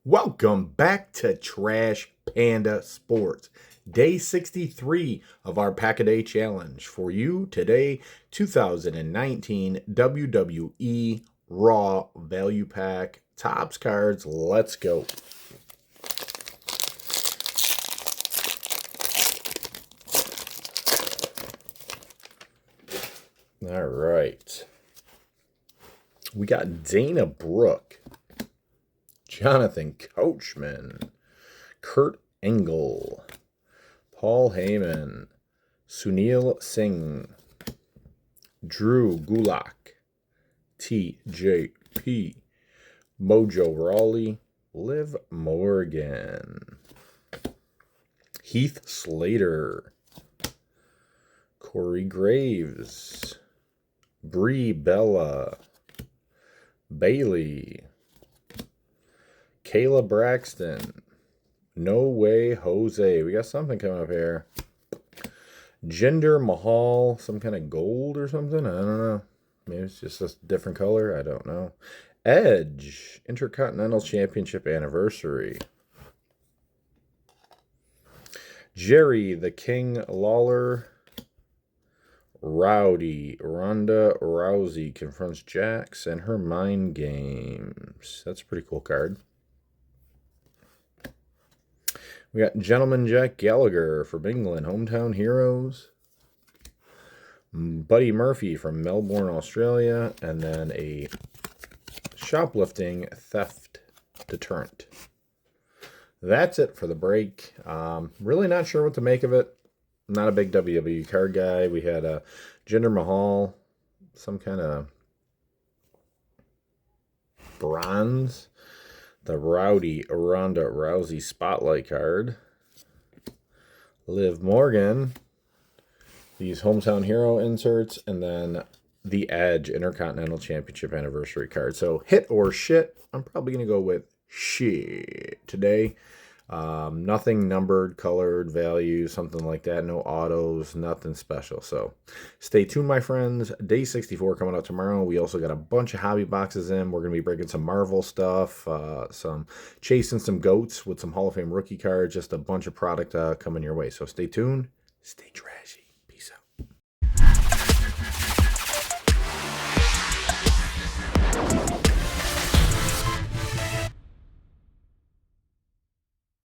Welcome back to Trash Panda Sports. Day 63 of our Pack-A-Day Challenge. For you today, 2019 WWE Raw Value Pack Topps cards. Let's go. All right. We got Dana Brooke, Jonathan Coachman, Kurt Angle, Paul Heyman, Sunil Singh, Drew Gulak, TJP, Mojo Rawley, Liv Morgan, Heath Slater, Corey Graves, Brie Bella, Bailey, Kayla Braxton, No Way Jose. We got something coming up here. Jinder Mahal, some kind of gold or something. I don't know. Maybe it's just a different color. I don't know. Edge, Intercontinental Championship Anniversary. Jerry the King Lawler. Rowdy, Ronda Rousey confronts Jax and her mind games. That's a pretty cool card. We got Gentleman Jack Gallagher from England, Hometown Heroes. Buddy Murphy from Melbourne, Australia. And then a Shoplifting Theft Deterrent. That's it for the break. Really not sure what to make of it. Not a big WWE card guy. We had a Jinder Mahal, some kind of bronze. The Rowdy Ronda Rousey Spotlight card. Liv Morgan. These Hometown Hero inserts. And then the Edge Intercontinental Championship Anniversary card. So hit or shit. I'm probably going to go with shit today. Nothing numbered, colored, value, something like that. No autos, nothing special. So stay tuned, my friends. Day 64 coming out tomorrow. We also got a bunch of hobby boxes in. We're going to be breaking some Marvel stuff, some chasing some goats with some Hall of Fame rookie cards, just a bunch of product coming your way. So stay tuned. Stay trashy.